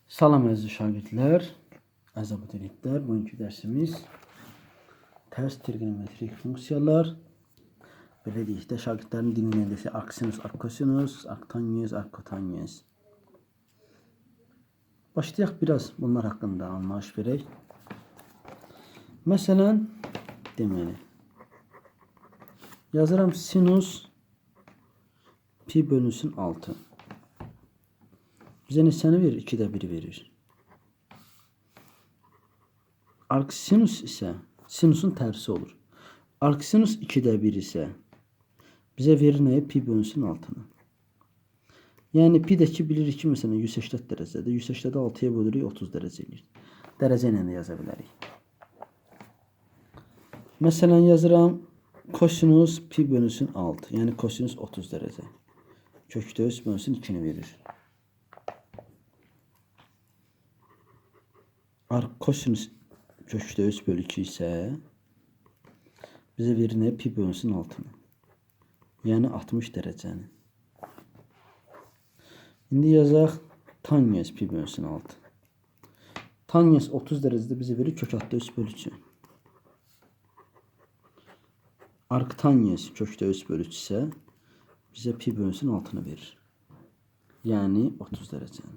Salam əziz şagirdlər, əziz abituriyentlər. Bugünkü dərsimiz tərs trigonometrik funksiyalar. Belə deyək də, şagirdlərin dinləyəndəsi arcsinus, arccosinus, arctangens, arccotangens. Başlayaq biraz bunlar haqqında anlayış verək. Məsələn, deməli, yazıram sinus pi bölünsün 6. Bizə neçəni verir? 2də 1 verir. Arcsinus isə sinusun tərsi olur. Arcsinus 2də 1 isə bizə verir nəyi? Pi bölünsün 6-nı. Yəni pi-dəki bilirik ki, məsələn 180 dərəcədir. 180-də 6-ya bölürük, 30 dərəcə eləyir. Dərəcə ilə də yaza bilərik. Məsələn yazıram kosinus pi bölünsün 6. Yəni kosinus 30 dərəcə. Kökdə öz bölünsün 2-ni verir. Kosinus kökdə 3 bölü 2 isə bizə verir nə? Pi bölünsün 6-nı. Yəni 60 dərəcəni. İndi yazaq tangens pi bölünsün 6. Tangens 30 dərəcədə bizə verir kök altda 3 bölü 2. Arctangens kökdə 3 bölü 3 isə bizə pi bölünsün 6-nı verir. Yəni 30 dərəcəni.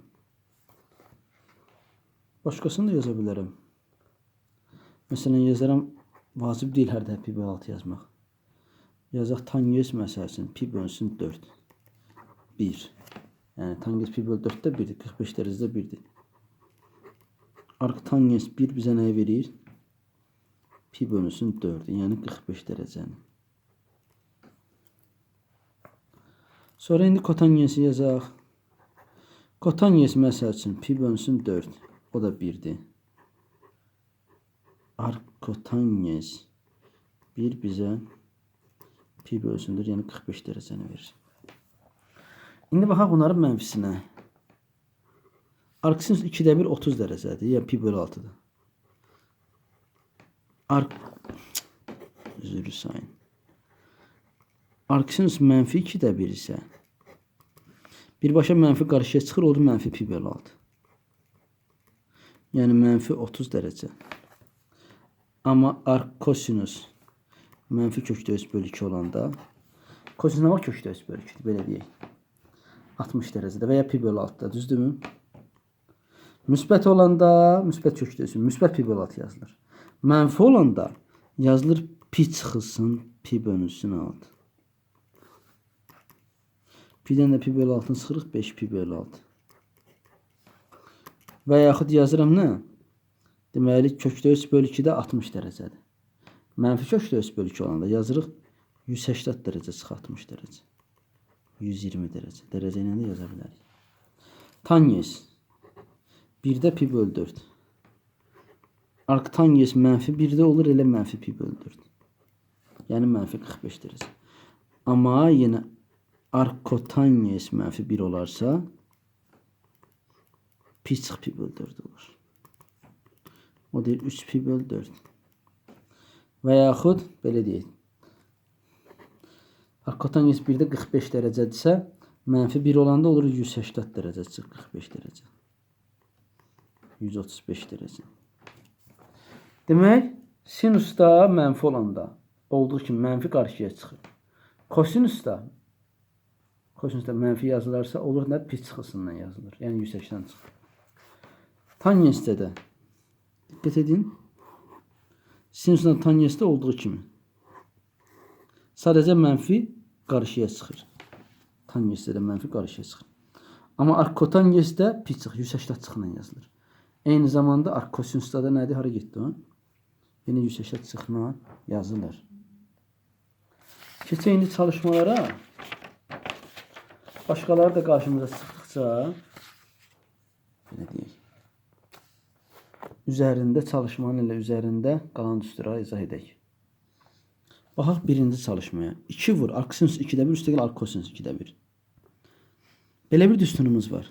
Başqasını da yaza bilərəm. Məsələn yazıram, vacib deyil hər dəfə pi bölü 6 yazmaq. Yazaq tangens məsələsini pi bölünsün 4. 1. Yəni tangens pi bölü 4-də 1-dir. 45 dərəcədə 1-dir. Arctangens 1 bizə nəyi verir? Pi bölünsün 4. Yəni 45 dərəcəni. Sonra indi kotangensi yazaq. Kotangens məsələsini pi bölünsün 4. O da 1'dir. Arccotangens 1 bizə pi bölünsündür, yəni 45 dərəcəni verir. İndi baxaq bunların mənfisinə. Arcsinus 2də 1 30 dərəcədir, yəni pi bölü 6'dır. Üzrü sayın. Arcsinus mənfi 2də 1 isə birbaşa mənfi qarşıya çıxır, olur mənfi pi bölü 6. Yəni mənfi 30 dərəcə. Amma arccosinus mənfi kökdə 3 bölü 2 olanda kosinus nə var? Kökdə 3 bölü 2'dir, belə deyək. 60 dərəcədə və ya pi bölü 6'da, düzdürmü? Müsbət olanda müsbət kökdə 3, müsbət pi bölü 6 yazılır. Mənfi olanda yazılır pi çıxılsın, pi bölünsün 6. Pi'dən də pi bölü 6'ını çıxırıq, 5 pi bölü 6. Və yaxud yazıram nə? Deməli kökdə 3 bölü 2-də 60 dərəcədir. Mənfi kökdə 3 bölü 2 olanda yazırıq 180 dərəcə çıx 60 dərəcə. 120 dərəcə. Dərəcə ilə də yaza bilərik. Tangens 1-də pi bölü 4. Arctangens mənfi 1-də olur, elə mənfi pi bölü 4. Yəni mənfi 45 dərəcə. Amma yenə arccotangens mənfi 1 olarsa pi çıx pi bölü 4 olur. O deyir 3 pi bölü 4. Və yaxud belə deyək. Arccotangens 1-də 45 dərəcədirsə, mənfi 1 olanda olur 180 dərəcə çıx 45 dərəcə. 135 dərəcə. Demək, sinusda mənfi olanda olduğu kimi mənfi qarşıya çıxır. Kosinusda mənfi yazılarsa olur nə? Pi çıxısından yazılır. Yəni 180 çıxır. Tangensdə də diqqət edin. Sinusla tangensdə olduğu kimi. Sadəcə mənfi qarşıya çıxır. Tangensdə də mənfi qarşıya çıxır. Amma arccotangesdə pi çıx 180 çıxla yazılır. Eyni zamanda arccosinusda da nədir? Hara getdi o? Yenə 180 çıxla yazılır. Keçək indi çalışmalara. Başqaları da qarşımıza çıxdıqca belə deyək. Üzərində çalışmanın ilə üzərində qalan düstura izah edək. Baxaq birinci çalışmaya. 2 vur. Arcsinus 2də 1 üstəgəl arccosinus 2də 1. Belə bir düsturumuz var.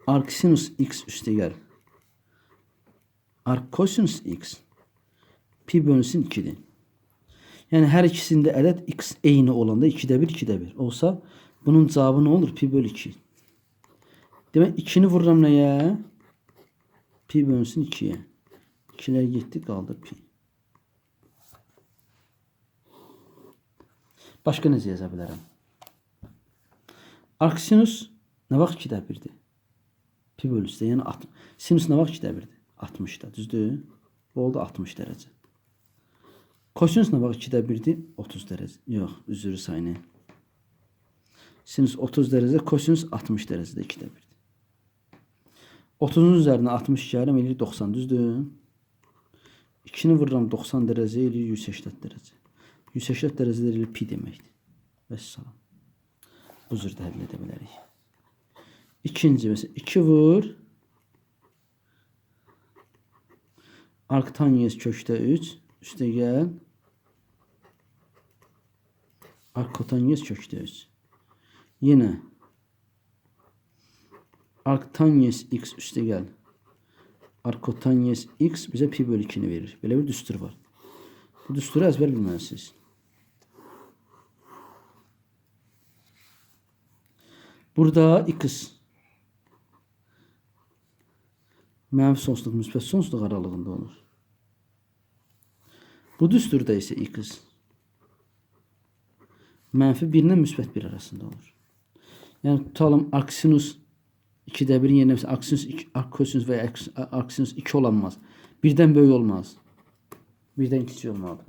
Arcsinus x üstəgəl arccosinus x pi bölünsün 2'dir. Yəni hər ikisində ədəd x eyni olanda 2də 1 2də 1 olsa bunun cavabı nə olur? Pi bölü 2. Demek 2'ni vururam neye? Pi bölünsün 2'ye. 2'ler gitti kaldı pi. Başka necə yaza bilərəm? Arcsinus nə vaxt 2'də 1'dir? Pi bölü üstə, yəni 60. Sinus nə vaxt 2'də 1'dir? 60'da, düzdür? Bu oldu 60 dərəcə. Kosinus nə vaxt 2'də 1'dir? 30 dərəcə. Yox, üzrü sayını. Sinus 30 dərəcə, kosinus 60 dərəcədə 2'də 1'dir. 30'un üzərinə 60 gəlirəm, eləyir 90, düzdür? 2'ni vururam 90 dərəcə, eləyir 180 dərəcə. 180 dərəcədə eləyir pi deməkdir. Vəssalam. Bu cür də həll edə bilərik. İkinci, mesela 2 vur. Arctangents kökdə 3. Üstə gəl. Arcotangents kökdə 3. Yine arctangents x üstə gəl. Arcotangents x bizə pi bölü 2'ni verir. Belə bir düstur var. Bu düsturu əzbər bilməlisiniz. Burada x mənfi sonsuzluq, müsbət sonsuzluq aralığında olur. Bu düsturda isə x mənfi 1 ilə müsbət 1 arasında olur. Yəni tutalım arcsinus 2'də 1'in yerine mesela arccosinus veya arcsinus 2 olamaz. Birden böyük olmaz. Birden kiçik olmalıdır.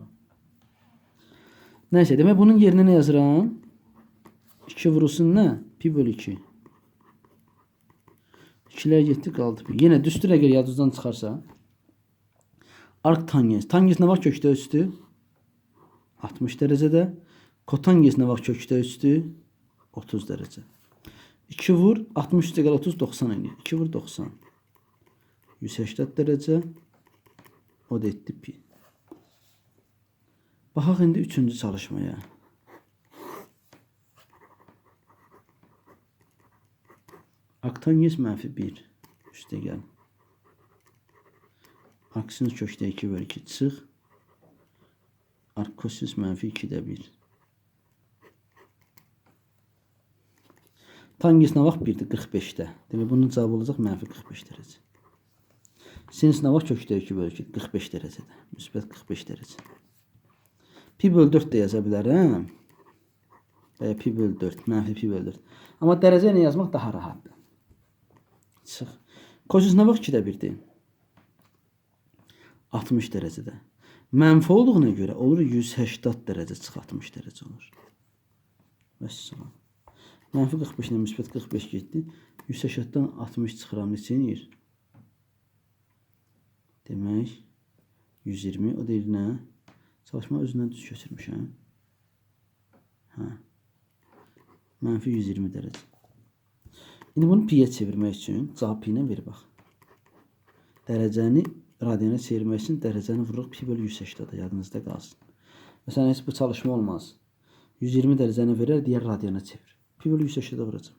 Neyse, demek bunun yerine ne yazıram? 2 vurulsun ne? Pi bölü 2. 2'ler getdi qaldı pi. Yenə düstur əgər yadınızdan çıxarsa. Arctangents. Tangents nə vaxt kökdə üstü? 60 dərəcədə. Kotangents nə vaxt kökdə üstü? 30 dərəcə. 2 vur 60 üstə gəl 30 90 eləyir. 2 vur 90. 180 dərəcə. O da etdi pi. Baxaq indi 3-cü çalışmaya. Arctangents mənfi 1. Üstə gəl. Arcsinus kökdə 2 bölü 2 çıx. Arccosinus mənfi 2'də 1. Tangents nə vaxt 1'dir? 45'də. Demək bunun cavabı olacaq mənfi 45 dərəcə. Sinus nə vaxt kökdə 2 bölü 2? 45 dərəcədə. Müsbət 45 dərəcə. Pi bölü 4 də yaza bilərəm. Veya pi bölü 4. Mənfi pi bölü 4. Amma dərəcə ilə yazmaq daha rahatdır. Çıx. Kosinus nə vaxt 2'də 1'dir? 60 dərəcədə. Mənfi olduğuna görə olur 180 dərəcə çıx 60 dərəcə olur. Vəssalam. Mənfi 45 ilə müsbət 45 getdi. 180'dan 60 çıxıram neçə eləyir? Demək 120 o deyil nə? Çalışma özündən düz köçürmüşəm. Hə. Mənfi 120 dərəcə. İndi bunu pi'yə çevirmək üçün cavab pi ilə ver bax. Dərəcəni radyana çevirmək üçün dərəcəni vururuq pi bölü 180'da yadınızda qalsın. Məsələn heç bu çalışma olmaz. 120 dərəcəni verər, digər radyana çevir. Pi bölü 180'da vuracam.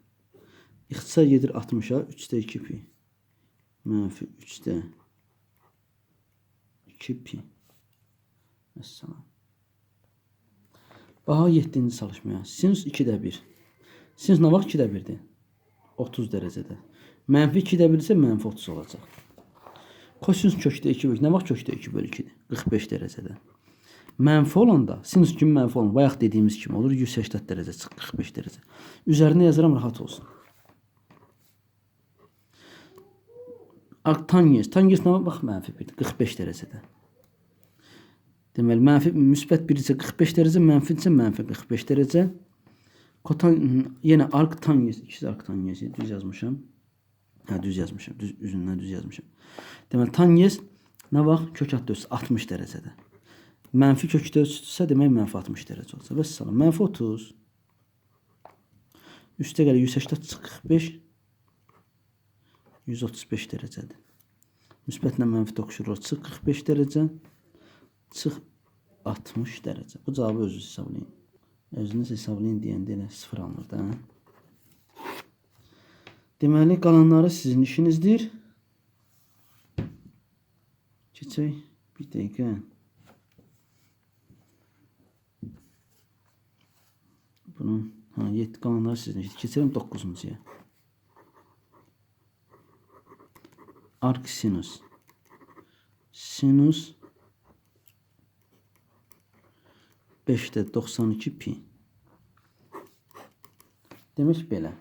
İxtisar gedir 60'a 3'də 2 pi. Mənfi 3'də 2 pi. Məsələn. Baxaq 7-ci çalışmaya. Sinus 2'də 1. Sinus nə vaxt 2'də 1'dir? 30 dərəcədə. Mənfi 2'də 1 isə mənfi 30 olacaq. Kosinus kökdə 2 bölü 2. Nə vaxt kökdə 2 bölü 2'dir? 45 dərəcədə. Mənfi olanda sinus kimi mənfi olanda bayaq dediyimiz kimi olur 180 dərəcə çıx 45 dərəcə. Üzərinə yazıram rahat olsun. Arctangents. Tangents nə vaxt mənfi 1'dir? 45 dərəcədə. Deməli mənfi müsbət 1 isə 45 dərəcə, mənfi isə mənfi 45 dərəcə. Yenə arctangents, ikisi arctangents düz yazmışam. Hə, düz yazmışam. Üzündən düz yazmışam. Deməli tangents nə vaxt kök altı üstü 60 dərəcədə. Mənfi kökdə üstüsə demək mənfi 60 dərəcə olacaq. Vəssalam. Mənfi 30. Üstə gəlir 180 çıx 45. 135 dərəcədir. Müsbətlə mənfi toxuşur. Çıx 45 dərəcə. Çıx 60 dərəcə. Bu cavabı özünüz hesablayın. Özünüz hesablayın deyəndə elə 0 alınır da. Deməli qalanları sizin işinizdir. Keçək bir dəqiqə. Bunun 7 qalanları sizin işinizdir. Keçelim 9-cuya. arc sinus. Sinus 5'te 92 pi. Demek belə.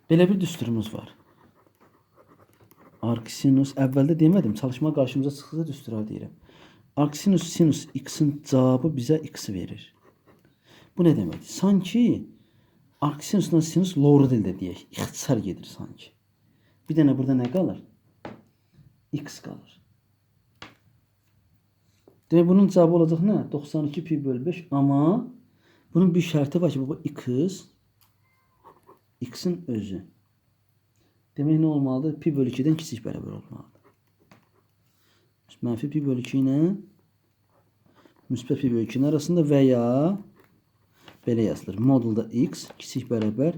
Belə bir düsturumuz var. Arc sinus əvvəldə demədim, çalışma qarşımıza çıxsa düstura deyirəm. Arc sinus sinus x'in cavabı bizə x verir. Bu ne demek? Sanki arc sinusla sinus loğru dildə deyək. İxtisar gedir sanki. Bir dənə burada nə qalır? X qalır. Demək bunun cavabı olacaq nə? 92 pi bölü 5 amma bunun bir şərti var ki, bu x x'in özü. Demək nə olmalıdır? Pi bölü 2'den kiçik bərabər olmalıdır. Mənfi pi bölü 2 ilə müsbət pi bölü 2'nin arasında və ya belə yazılır. Modulda x kiçik bərabər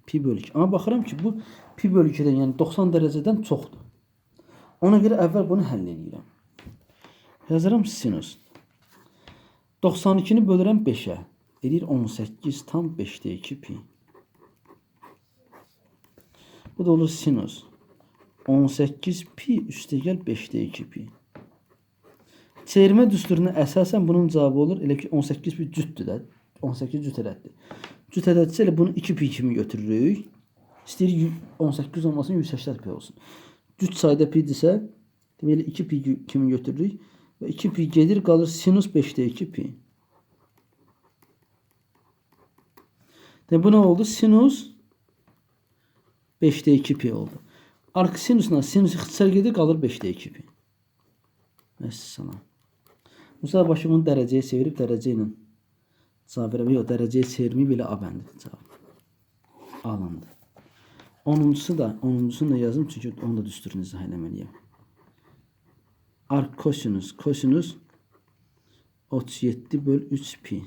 pi bölü 2. Amma baxıram ki, bu pi bölü 2'den, yəni 90 dərəcədən çoxdur. Ona görə əvvəl bunu həll edirəm. Yazıram sinus. 92'ni bölürəm 5'ə. Edir 18 tam 5'te 2 pi. Bu da olur sinus. 18 pi üstə gəl 5'te 2 pi. Çevirmə düsturuna əsasən bunun cavabı olur. Elə ki 18 pi cütdür də. 18 cüt ədəddir. Cüt ədəddirsə elə bunu 2 pi kimi götürürük. İstəyir 18 olmasın, 180 pi olsun. Cüt sayda pidirsə, deməli 2 pi kimi götürürük. Və 2 pi gedir, qalır sinus 5'te 2 pi. Deməli bu nə oldu? Sinus 5'te 2 pi oldu. Arc sinusla sinus ixtisar gedir, qalır 5'te 2 pi. Məsələn. Musa başı bunu dərəcəyə çevirib dərəcə ilə cavab verəm. Yox, dərəcəyə çevirməyib belə A bəndidir cavab. Alındı. 10'uncusunu da yazım çünki onu da düsturunu izah eləməliyəm. Arc kosinus 37 bölü 3 pi.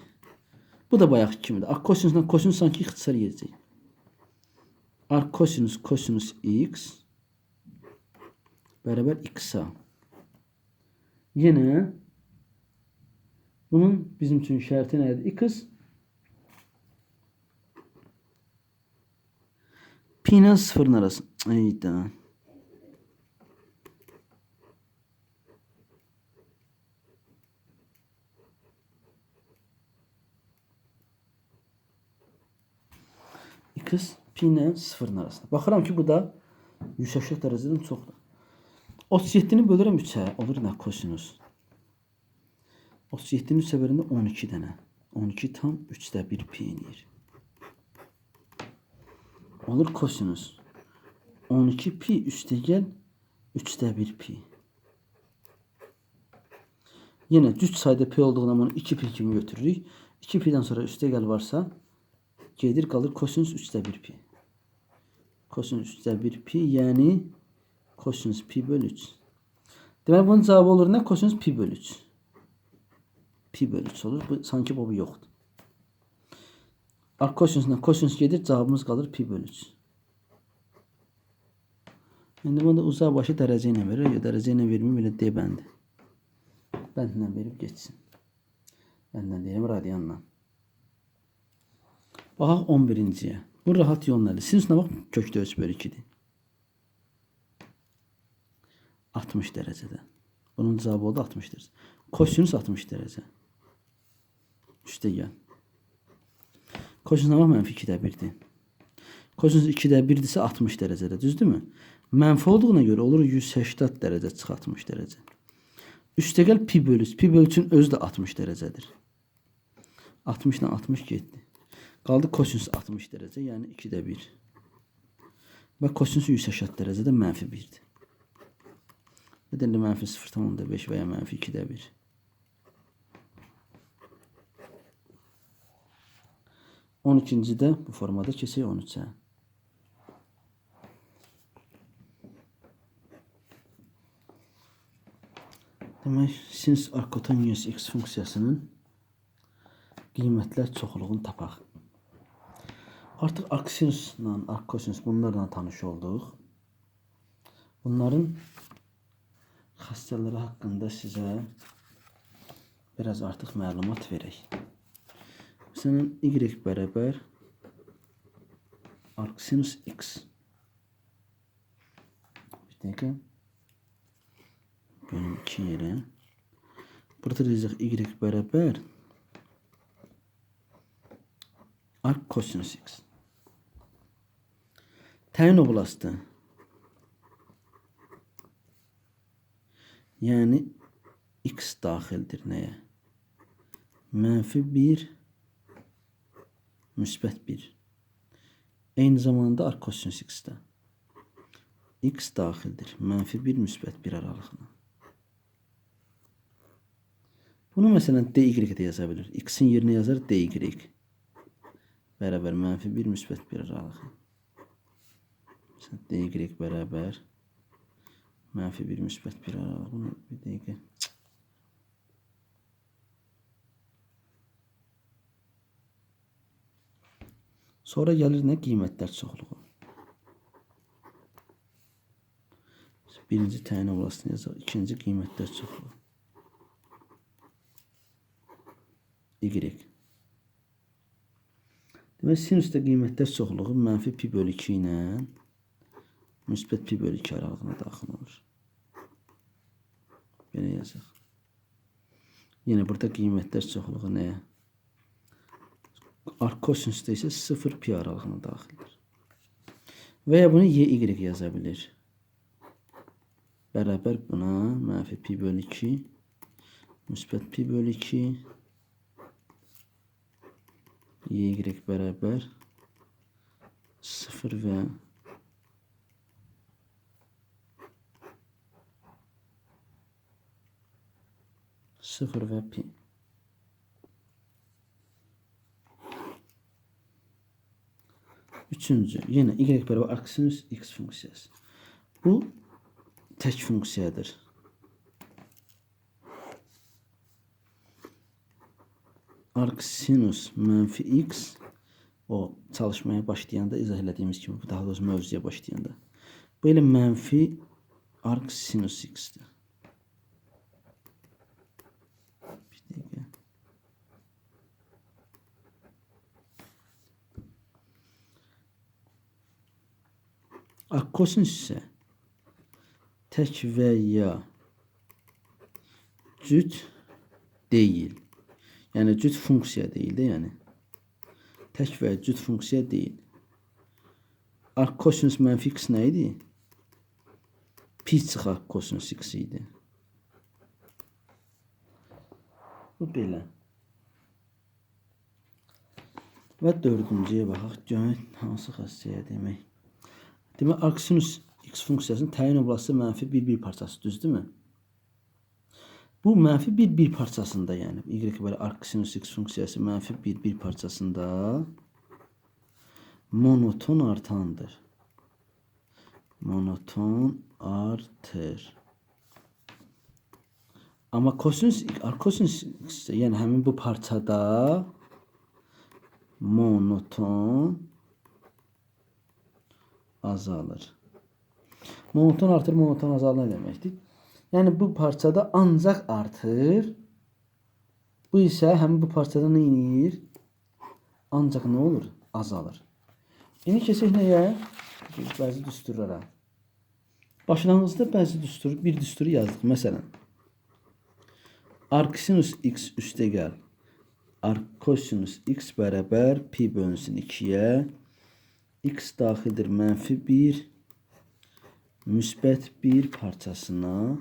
Bu da bayaq kimidir. Arc kosinusla kosinus sanki ixtisar gedəcək. Arc kosinus x bərabər x-a. Yine bunun bizim için şərti nədir? X pi ilə 0'ın arası. Eydə. X pi ilə 0'ın arasında. Baxıram ki, bu da 180 dərəcədən çoxdur. 37'ni bölürəm 3'ə. Olur nə? Kosinus. 37'nin 3'ə bölündə 12 dənə. 12 tam 3'də 1 pi eləyir. Olur kosinus. 12 pi üstə gəl 3'də 1 pi. Yine düz sayda pi olduğundan bunu 2 pi kimi götürürük. 2 pi'den sonra üstə gəl varsa gedir qalır kosinus 3'də 1 pi. Kosinus 3'də 1 pi yəni kosinus pi bölü 3. Demek bunun cevabı olur ne? Kosinus pi bölü 3. Pi bölü 3 olur. Bu, sanki bu yoktu. Arc kosinusla kosinus gedir. Cevabımız kalır pi bölü 3. Şimdi bunu da uzaq başı dərəcə ilə verir. Ya dərəcə ilə verməyim belə D bəndi. Bəndlə verib geçsin. Bəndlə deyirəm radianla. Baxaq 11-ciyə. Bu rahat yollardır. Sinusuna bax kökdə 3 bölü 2'dir. 60 derecede. Bunun cevabı oldu 60 derece. Kosinüs 60 derece. Üstə gəl. Kosinüs mənfi 2'də 1'dir. Kosinüs 2'də 1'dirsə 60 derecede. Düzdürmü? Mənfi olduğuna göre olur 180 derece çıx 60 derece. Üstə gəl pi bölü 3. Pi bölü 3'ün özü də 60 derecedir. 60 ilə 60 getdi. Qaldı kosinüs 60 derece. Yəni 2'də 1. Və kosinüs 180 derecede mənfi 1'dir. Nedeni mənfi 0,5 veya mənfi 2'də 1. On ikincidə bu formada keçək 13'ə. Demək, sinus arcotanus x funksiyasının qiymətlər çoxluğunu tapaq. Artıq arcsinusla, arccosinus bunlarla tanış olduq. Bunların xassələri haqqında sizə biraz artıq məlumat verək. Məsələn, y bərabər arcsinus x. Bir dakika. Bölüm 2 yere. Burada diyeceğiz y beraber arc kosinüs x. Təyin oblastı. Yani x daxildir nəyə? -1, -1. Eyni zamanda arc kosinüs x-də. X daxildir. -1, -1 aralığına. Bunu məsələn dy də yaza bilir. X-in yerinə yazar dy. Bərabər -1, -1 aralığı. Məsələn dy bərabər -1, -1 aralığı. Bunu bir dəqiqə. Sonra gəlir nə? Qiymətlər çoxluğu. Birinci təyin oblastını yazaq. İkinci qiymətlər çoxluğu. Y. Demək sinüsdə qiymətlər çoxluğu -pi/2 ilə -pi/2 aralığına daxil olur. Belə yazaq. Yenə burada qiymətlər çoxluğu nəyə? Arc kosinüsdə isə 0-pi aralığına daxildir. Və ya bunu y yaza bilir. Bərabər buna -pi/2 -pi/2 y bərabər 0 və pi. Üçüncü, yine y beraber arc sinüs x funksiyası. Bu tek funksiyadır. Arc sinüs -x o çalışmaya başlayanda izah ettiğimiz gibi, daha doğrusu mövzuya başlayanda. Böyle menfi arc sinüs x'tir. Arc kosinüs ise tek veya cüt değil. Yani cüt funksiya değil de yani. Tek veya cüt funksiya değil. Arc kosinüs menfi x neydi? Pi çıx arc kosinüs x idi. Bu belə. Və dördüncüyə baxaq. Görək hansı xassəyə demək. Demək arc sinüs x funksiyasının təyin oblastı -1 parçası, düzdürmü? Bu -1 parçasında yani y böyle arc sinüs x funksiyası -1 parçasında monoton artandır. Monoton artır. Ama kosinüs arc kosinüs x yani hemen bu parçada monoton azalır. Monoton artır, monoton azalır ne demektir? Yani bu parçada ancak artır. Bu ise hem bu parçada ne inir? Ancak ne olur? Azalır. İndi keçək nəyə? Bəzi düsturlara. Başlanğıcda bəzi bir düsturu yazdık. Məsələn, arc sinüs x üstəgəl arc kosinüs x bərabər pi bölünsün 2'ye. X daxildir -1 -1 parçasına.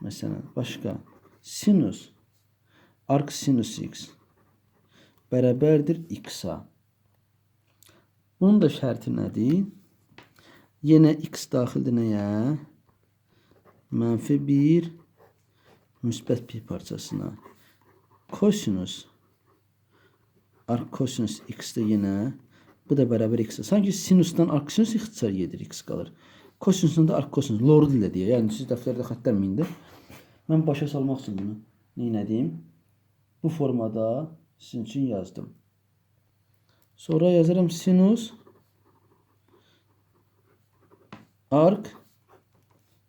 Mesela başka sinüs arc sinüs x bərabərdir x-a. Bunun da şərti nədir? Yenə x daxildir nəyə? -1 -1 parçasına. Kosinüs arc kosinüs x de yine bu da bərabər x. Sanki sinüsdən arc sinüs ixtisar edir, x qalır. Kosinüsdən də arc kosinüs. Lord ilə deyə. Yəni siz dəftərdə xəttəlməyin də. Mən başa salmaq üçün bunu neynədim? Bu formada sizin üçün yazdım. Sonra yazarım sinüs arc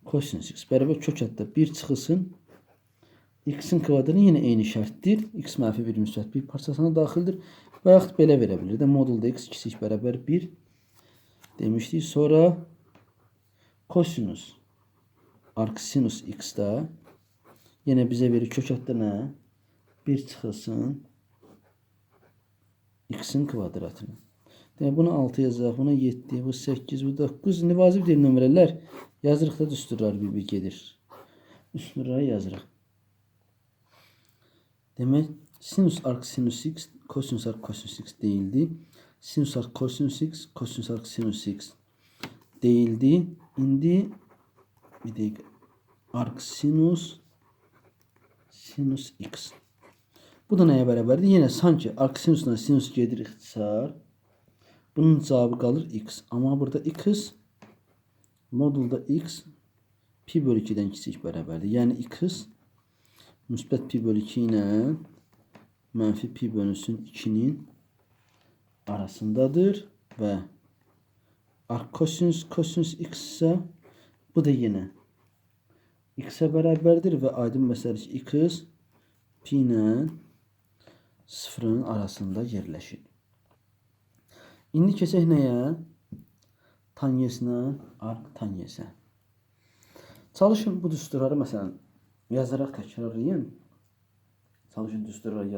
kosinüs x bərabər kök hətta 1 çıxılsın. X'in kvadratı yine eyni şərtdir. X -1 -1 parçasına daxildir. Və yaxud belə verə bilir də modulda x kiçik bərabər 1 demişdik. Sonra Kosinus arc sinus x'da yine bize verir kökətdə nə? 1 çıxılsın x'in kvadratını. Demek bunu 6 yazaq, buna 7, bu 8, bu 9. İndi vacib deyil nömrələr. Yazırıq da düsturlar bir gedir. Üstünləri yazırıq. Demek sinus arc sinus x, kosinus arc kosinus x değildi. Sinus arc kosinus x, kosinus arc sinus x değildi. İndi bir dakika. Arc sinus sinus x. Bu da neye beraberdi? Yine sanki arc sinusla sinus gedir ixtisar. Bunun cevabı kalır x. Ama burada x modulda x pi bölü 2'den kiçik beraberdir. Yani x müsbət pi bölü 2 ile mənfi pi bölünsün 2'nin arasındadır ve arc kosinus kosinus x ise bu da yine x'e beraberdir ve aydın məsələdir ki x pi ile 0'ın arasında yerleşir. İndi keçək nəyə? Tanyesinə, arc tanyesə. Çalışın bu düsturları məsələn yazarak təkrarlayın. Çalışın düsturları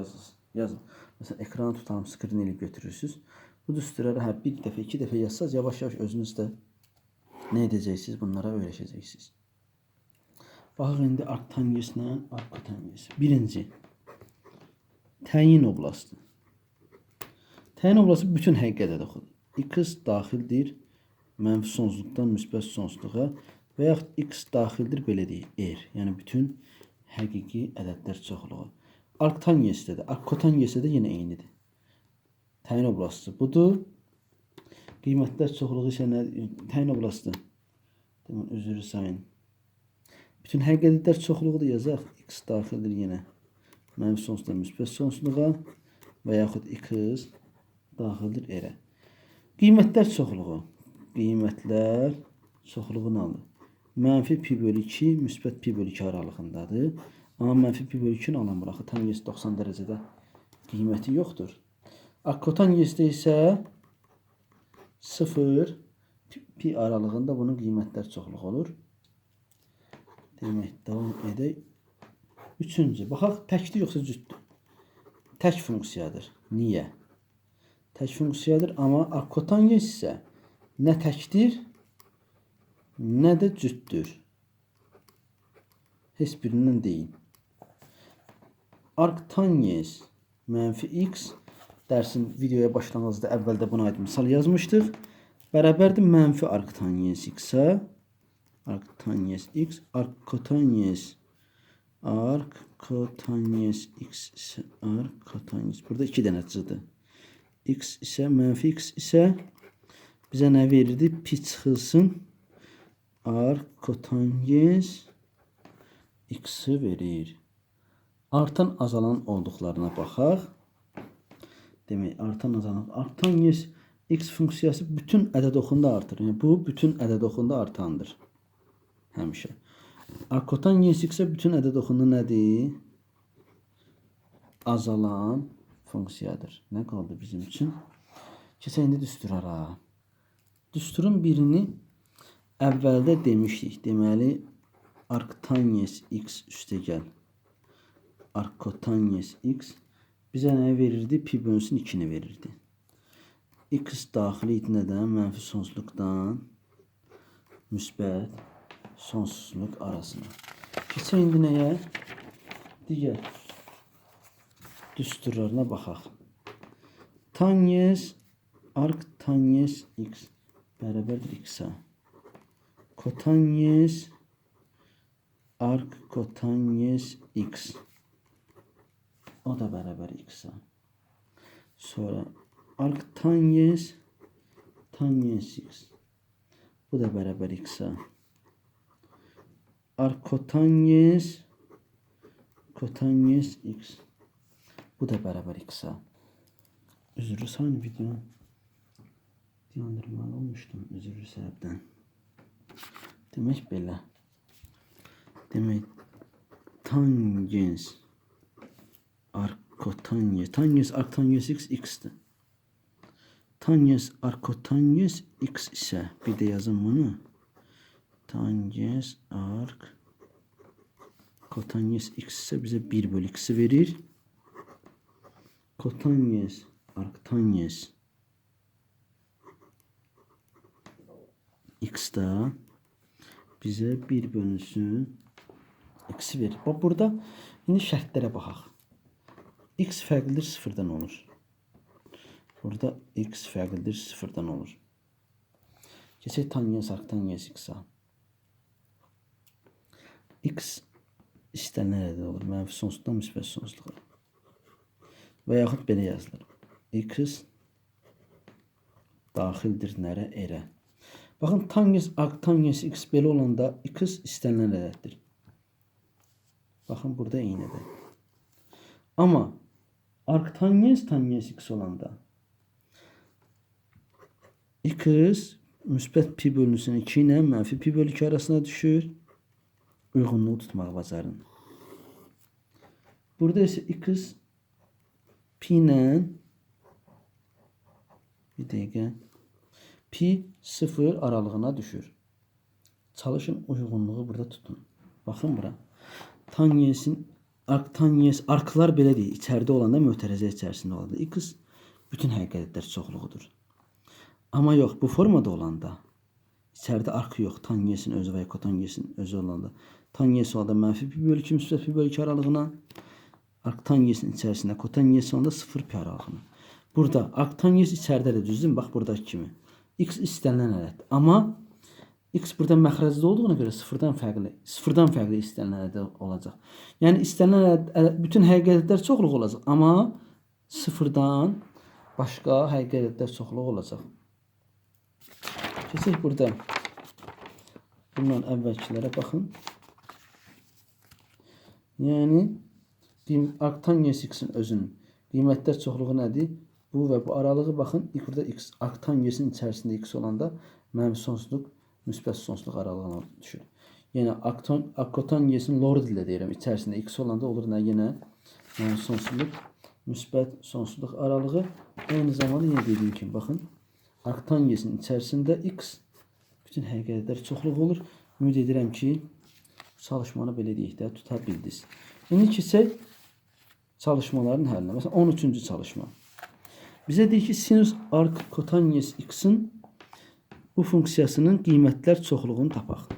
yazın. Mesela ekranı tutalım, skrin ilə götürürsünüz. Bu düsturları bir dəfə, iki dəfə yazsanız yavaş-yavaş özünüz də nə edəcəksiniz? Bunlara öyrəşəcəksiniz. Baxın indi arc tanyesinə, arc kotanyesi. Birinci təyin oblastı. Təyin oblastı bütün həqiqətə oxudur. X daxildir mənfi sonsuzluqdan müsbət sonsuzluğa və yaxud x daxildir belə deyək, yəni bütün həqiqi ədədlər çoxluğu. Arc tanyesi də, arc kotanyesi də yenə eynidir. Təyin oblastı budur. Qiymətlər çoxluğu isə nədir? Təyin oblastı. Demək, üzrü sayın. Bütün həqiqətlər çoxluğu da yazaq. X daxildir yenə mənfi sonsuzluqdan müsbət sonsuzluğa və yaxud x daxildir r-ə. Qiymətlər çoxluğu. Qiymətlər çoxluğunu alır. Mənfi pi bölü 2 müsbət pi bölü 2 aralığındadır. Amma mənfi pi bölü 2'ni alan buraxı tam 90 dərəcədə qiyməti yoxdur. Akkotanyesdə isə 0 pi aralığında bunun qiymətlər çoxluğu olur. Demək, davam edək. Üçüncü, baxaq təkdir yoxsa cütdür? Tək funksiyadır. Niyə? Tək funksiyadır, amma akkotanyes isə nə təkdir, nə də cütdür. Heç birindən deyil. Arctanyes mənfi x dərsin videoya başlanğıcda əvvəldə buna aid misal yazmışdıq. Bərabərdir mənfi arctanyes x-ə. Arctanyes x, arcotanyes x ise arcotanyes. Burada 2 dənə cıdır. X ise mənfi x ise bize ne verirdi? Pi çıxılsın arcotanyes x'i verir. Artan azalan olduqlarına baxaq. Demək, artan azalan. Arctanyes x funksiyası bütün ədəd oxunda artır. Yəni, bu bütün ədəd oxunda artandır. Həmişə. Arcotanyes x-ə bütün ədəd oxunda nədir? Azalan funksiyadır. Nə qaldı bizim üçün? Keçək indi düsturlara. Düsturun birini əvvəldə demişdik. Deməli, arctanyes x üstəgəl arcotanyes x bizə nə verirdi? Pi bölünsün 2'ni verirdi. X daxili idi nədən? Mənfi sonsuzluqdan müsbət sonsuzluq arasına. Keçək indi nəyə? Digər düsturlarına baxaq. Tanyes arctanyes x bərabərdir x-a. Kotanyes arcotanyes x. O da beraber x'a. Sonra arctanyes tanyes x. Bu da beraber x'a. Arcotanyes kotanyes x. Bu da beraber x'a. Üzrü sayın video. Diyandırmalı olmuştum üzrü sebepten. Demek belə. Demek tangens arcotanyes. Tangens arctanyes x x'tir. Tangens arcotanyes x ise bir de yazın bunu. Tangens arc kotangens x ise bize 1 bölü x'i verir. Kotangens arctangens x da bize 1 bölünsün x'i verir. Bak burada indi şərtlərə baxaq. X fərqlidir sıfırdan olur. Burada x fərqlidir sıfırdan olur. Keçək tangens arctangens x-a. X istənilən ədəd olur. Mənfi sonsuzdan müsbət sonsuzluğa. Və yaxud belə yazılır. X daxildir nərə? Erə. Baxın, tangens arctangens x belə olanda x istənilən ədəddir. Baxın, burada eynidir. Amma arctangens tangens x olanda x müsbət pi bölünsün 2 ilə mənfi pi bölü 2 arasına düşür. Uyğunluğu tutmağı bacarın. Burada isə x pi ilə bir dəqiqə pi 0 aralığına düşür. Çalışın uyğunluğu burada tutun. Baxın bura. Tangensin arctangens arklar belə deyil. İçəridə olanda mötərizə içərisində olanda x bütün həqiqətlər çoxluğudur. Amma yox, bu formada olanda içəridə ark yox. Tangensin özü və ya kotangensin özü olanda tangens olanda mənfi pi bölü 2 müsbət pi bölü 2 aralığına, arctangensin içərisində kotangens olanda 0 pi aralığına. Burada arctangens içəridədir, düzdür? Bax buradakı kimi. X istənilən ədəddir. Amma x burada məxrəcdə olduğuna görə sıfırdan fərqli istənilən ədəd olacaq. Yəni istənilən ədəd bütün həqiqətlər çoxluq olacaq, amma sıfırdan başqa həqiqətlər çoxluq olacaq. Keçək burada. Bundan əvvəlkilərə baxın. Yəni arctangens x-in özünün qiymətlər çoxluğu nədir? Bu və bu aralığı baxın. Burada x arctangensin içərisində x olanda mənfi sonsuzluq müsbət sonsuzluq aralığına düşür. Yəni kotangensin logarit ilə deyirəm. İçərisində x olanda olur nə? Yenə mənfi sonsuzluq müsbət sonsuzluq aralığı. Eyni zamanda yenə dediyim kimi baxın. Arctangensin içərisində x bütün həqiqətlər çoxluq olur. Ümid edirəm ki çalışmanı belə deyək də tuta bildiniz. İndi keçək çalışmaların həllinə. Məsələn 13-cü çalışma. Bizə deyir ki sinus arc kotangens x-in bu funksiyasının qiymətlər çoxluğunu tapaq.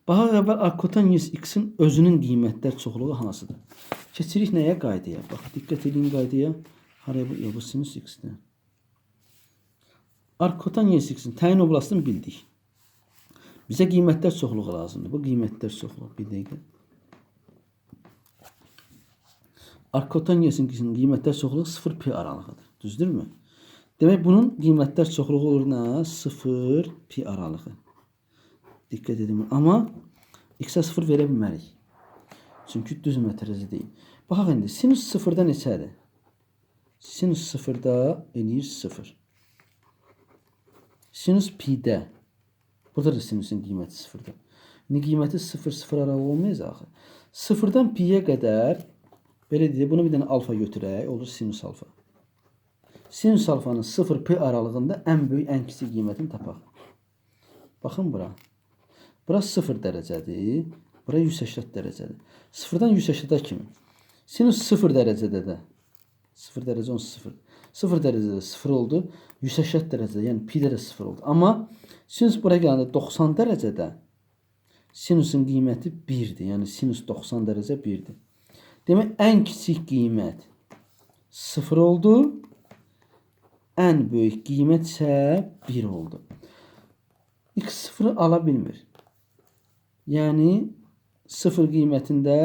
Baxaq əvvəl arc kotangens x-in özünün qiymətlər çoxluğu hansıdır? Keçirik nəyə? Qaydaya. Bax, diqqət edin qaydaya. Haraya bu? Bu sinus x-dir. Arc kotangens x-in təyin oblastını bildik. Bizə qiymətlər çoxluğu lazımdır. Bu qiymətlər çoxluğu. Bir dəqiqə. Arc kotangensin qiymətlər çoxluğu 0 pi aralığıdır. Düzdürmü? Demək bunun qiymətlər çoxluğu olur nə? 0 pi aralığı. Diqqət edin. Amma x-ə 0 verə bilmərik. Çünki düz mötərizə deyil. Baxaq indi. Sinus 0-da neçədir? Sinus 0-da eləyir 0. Sinus pi-də. Burada da sinusun qiyməti 0-dır. İndi qiyməti 0-0 aralığı olmayacaq. 0-dan pi-yə qədər belə deyək, bunu bir dənə alfa götürək, olur sinus alfa. Sinus alfanın 0 pi aralığında ən böyük, ən kiçik qiymətini tapaq. Baxın bura. Bura 0 dərəcədir. Bura 180 dərəcədir. 0-dan 180-ə kimi. Sinus 0 dərəcədə də 0 dərəcə 0. 0 dərəcədə 0 oldu. 180 dərəcədə, yəni pi-də də 0 oldu. Amma sinus buraya gələndə 90 dərəcədə sinusun qiyməti 1-dir. Yəni sinus 90 dərəcə 1-dir. Demək, ən kiçik qiymət 0 oldu. Ən böyük qiymət isə 1 oldu. X 0-ı ala bilmir. Yəni 0 qiymətində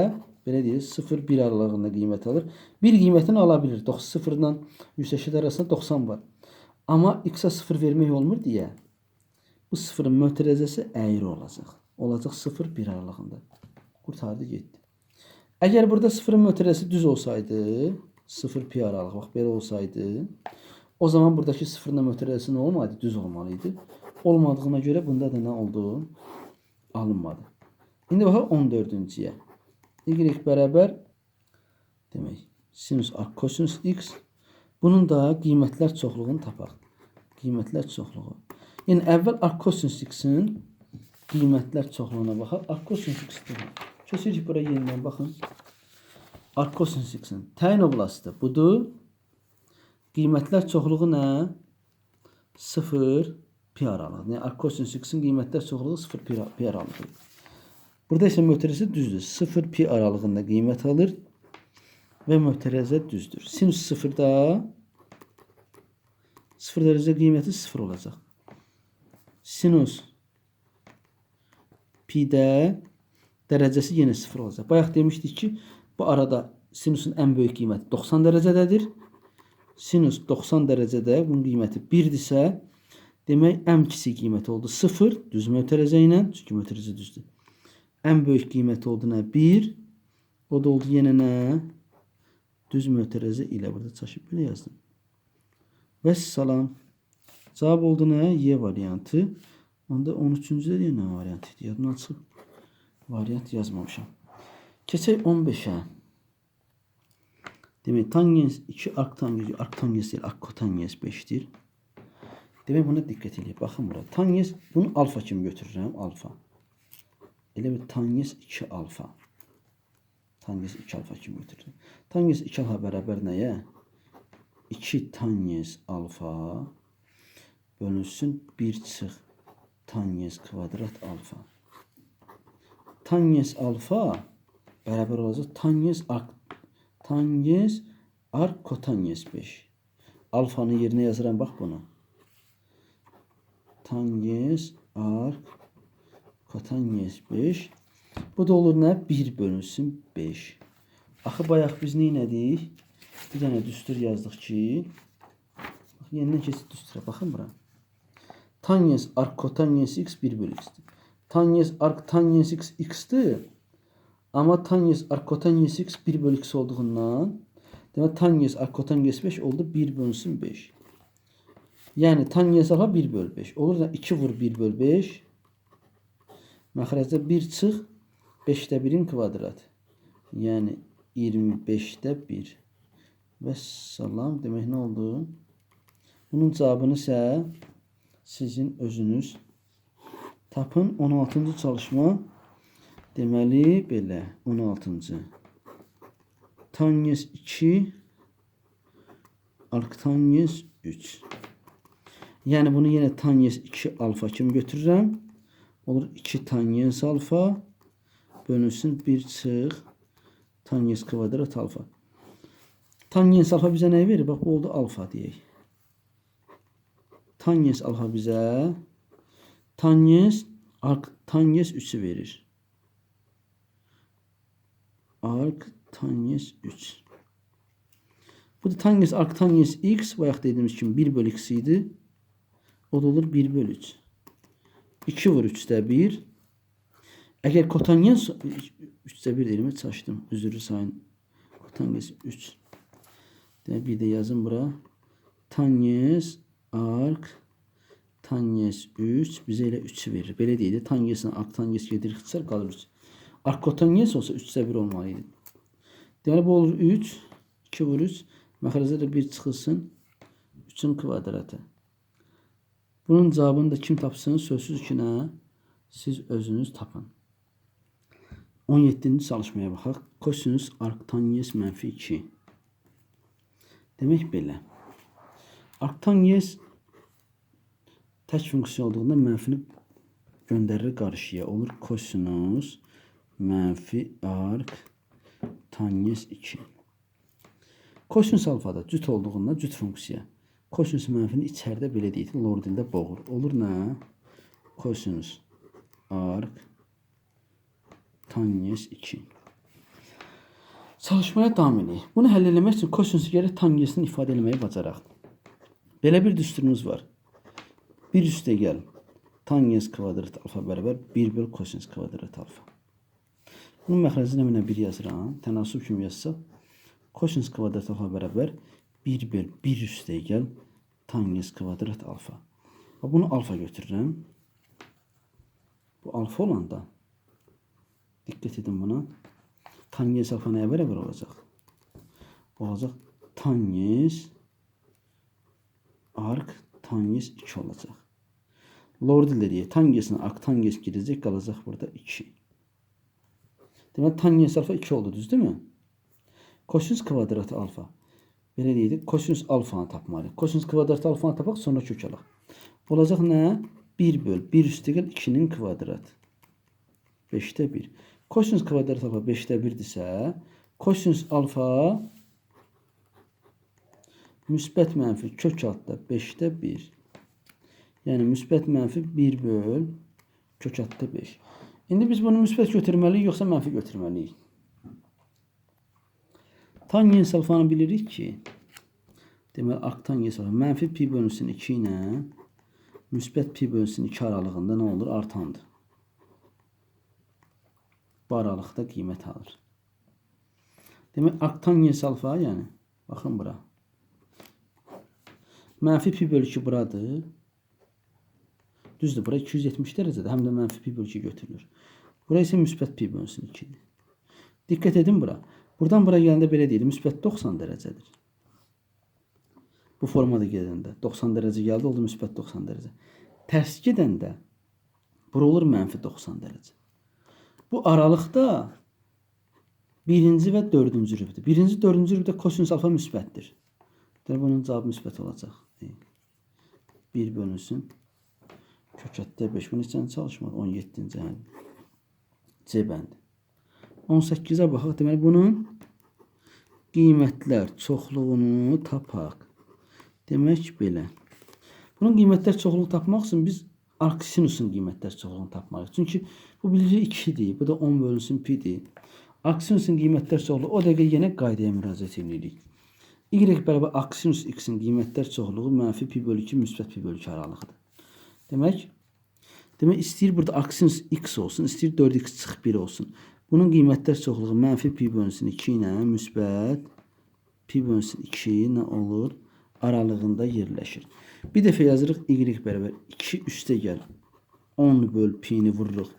belə deyək, 0-1 aralığında qiymət alır. 1 qiymətini ala bilir. 0-dan 180 arasında 90 var. Amma x-a 0 vermək olmur deyə bu 0-ın mötərizəsi əyri olacaq. Olacaq 0-1 aralığında. Qurtardı, getdi. Əgər burada 0-ın mötərizəsi düz olsaydı, 0-pi aralığı, bax belə olsaydı, o zaman buradakı 0-ın mötərizəsi nə olmalıydı? Düz olmalıydı. Olmadığına görə bunda da nə oldu? Alınmadı. İndi baxaq 14-cüyə. Y bərabər demək, sinus arc kosinus x. Bunun da qiymətlər çoxluğunu tapaq. Qiymətlər çoxluğu. Yəni əvvəl arc kosinus x-in qiymətlər çoxluğuna baxaq. Arc cosinus x-dir. Köçürük buraya yenidən baxın. Arc cosinus x-in təyin oblastı budur. Qiymətlər çoxluğu nə? 0 pi aralığı. Yəni arc cosinus x-in qiymətlər çoxluğu 0 pi aralığı. Burada isə mötərizə düzdür. 0 pi aralığında qiymət alır və mötərizə düzdür. Sinus 0-da 0 dərəcə qiyməti 0 olacaq. Sinus pi-də dərəcəsi yenə 0 olacaq. Bayaq demişdik ki, bu arada sinusun ən böyük qiyməti 90 dərəcədədir. Sinus 90 dərəcədə bunun qiyməti 1-dirsə, demək ən kiçik qiyməti oldu 0, düz mötərizə ilə, çünki mötərizə düzdür. Ən böyük qiyməti oldu nə? 1. O da oldu yenə nə? Düz mötərizə ilə burada çaşıb belə yazdım. Vəssalam. Cavab oldu nə? Y variantı. Onda 13-cüdə deyə nə variantı idi? Yadımdan çıxıb. Variant yazmamışam. Keçək 15-ə. Demək, tangens 2 arc tangens, arc tangens deyil, arc kotangens 5-dir. Demək, buna diqqət edin. Baxın bura. Tangens, bunu alfa kimi götürürəm. Alfa. Elə bir tangens 2 alfa. Tangens 2 alfa kimi götürürəm. Tangens 2 alfa bərabər nəyə? 2 tangens alfa bölünsün 1 çıx tangens kvadrat alfa. Tangens alfa bərabər olacaq tangens arc kotangens 5. Alfanın yerinə yazıram, bax bunu. Tangens arc kotangens 5. Bu da olur nə? 1 bölünsün 5. Axı bayaq biz nə etdik? Bir dənə düstur yazdıq ki, yenidən keçid düstura baxın bura. Tangens arc kotangens x 1 bölü x-dir. Tangens arc tangens x x-dir. Amma tangens arc kotangens x 1 bölü x olduğundan, demək tangens arc kotangens 5 oldu 1 bölünsün 5. Yəni tangens alfa 1 bölü 5. Olur da 2 vur 1 bölü 5. Məxrəcdə 1 çıx 5-də 1-in kvadratı. Yəni 25-də 1. Vəssalam. Demək nə oldu? Bunun cavabını isə sizin özünüz tapın. 16-cı çalışma. Deməli belə 16-cı. Tangens 2 arc tangens 3. Yəni bunu yenə tangens 2 alfa kimi götürürəm. Olur 2 tangens alfa bölünsün 1 çıx tangens kvadrat alfa. Tangens alfa bizə nə verir? Bax, bu oldu alfa deyək. Tangens alfa bizə tangens arc tangens 3'ü verir. Arc tangens 3. Bu da tangens arc tangens x, bayaq dediyimiz kimi 1 bölü x idi. O da olur 1 bölü 3. 2 vur 3'də 1. Əgər kotangens 3'də 1 elimi çaşdım. Üzrü sayın. Kotangens 3. Bir de yazın bura. Tangens arc tangens 3 bizə elə 3'ü verir. Belə deyil. Tangensin arc tangens gedir, xıçar qalır 3. Arc kotangens olsa 3'də 1 olmalıydı. Deməli bu olur 3. 2 vur 3. Məxrəcdə də 1 çıxılsın. 3'ün kvadratı. Bunun cavabını da kim tapsın? Sözsüz ki nə? Siz özünüz tapın. 17-ci çalışmaya baxaq. Kosinus arc tangens mənfi 2. Demək belə. Arc tangens tək funksiya olduğunda mənfini göndərir qarşıya. Olur kosinus mənfi arc tangens 2. Kosinus alfada cüt olduğunda cüt funksiya. Kosinus mənfini içəridə belə deyil, lor dildə boğur. Olur nə? Kosinus arc tangens 2. Çalışmaya davam edək. Bunu həll etmək üçün kosinusu gərək tangesini ifadə etməyi bacaraq. Belə bir düsturumuz var. 1 üstə gəl tangens kvadrat alfa bərabər 1 böl kosinus kvadrat alfa. Bunun məxrəcini mənə 1 yazıram. Tənasüb kimi yazsaq. Kosinus kvadrat alfa bərabər 1 böl 1 üstə gəl tangens kvadrat alfa. Bunu alfa götürürəm. Bu alfa olanda diqqət edin buna. Tangens alfa nəyə bərabər olacaq? Olacaq tangens arc tangens 2 olacaq. Lord ileriye tangesine aktanges girecek, kalacak burada 2. Demek tangens alfa 2 oldu, düz değil mi? Kosinüs kvadratı alfa. Belə deyildi. Kosinüs alfanı tapmalıyıq. Kosinüs kvadratı alfanı tapaq, sonra kök alaq. Olacaq nə? 1 böl 1 üstə gəl 2'nin kvadratı. 5'te 1. Kosinüs kvadratı alfa 5'te 1'dirsə, kosinüs alfa müsbət mənfi kök altda 5'te 1. Yəni müsbət mənfi 1 böl kök altda 5. İndi biz bunu müsbət götürməliyik, yoxsa mənfi götürməliyik? Tangens alfanı bilirik ki, deməli arctangens alfa mənfi pi bölünsün 2 ilə müsbət pi bölünsün 2 aralığında nə olur? Artandır. Bu aralıqda qiymət alır. Demək arctangens alfa, yəni baxın bura. Mənfi pi bölü 2 buradır. Düzdür, bura 270 dərəcədə, həm də mənfi pi bölü 2 götürülür. Bura isə müsbət pi bölünsün 2-dir. Diqqət edin bura. Buradan bura gələndə belə deyil, müsbət 90 dərəcədir. Bu formada gedəndə 90 dərəcə gəldi, oldu müsbət 90 dərəcə. Tərs gedəndə bura olur mənfi 90 dərəcə. Bu aralıqda birinci və dördüncü rübdə. Birinci, dördüncü rübdə kosinüs alfa müsbətdir. Bunun cavabı müsbət olacaq. 1 bölünsün kök altda 5. Bunun için çalışmadı. 17-ci C bəndi. 18'e baxaq. Deməli bunun qiymətlər çoxluğunu tapaq. Demək belə. Bunun qiymətlər çoxluğunu tapmaq üçün biz arksinusun qiymətlər çoxluğunu tapmalıyıq. Çünki bu bilirik 2'dir. Bu da 10 bölünsün pi'dir. Arksinusun qiymətlər çoxluğu o dəqiqə yenə qaydaya müraciət edirik. Y bərabər arsinus x'in qiymətlər çoxluğu mənfi pi bölü 2 müsbət pi bölü 2 aralığıdır. Demək istəyir burada arsinus x olsun, istəyir 4x çıx 1 olsun. Bunun qiymətlər çoxluğu mənfi pi bölünsün 2 ilə müsbət pi bölünsün 2 nə olur? Aralığında yerləşir. Bir dəfə yazırıq y bərabər 2 üstə gəl 10 böl pi'ni vururuq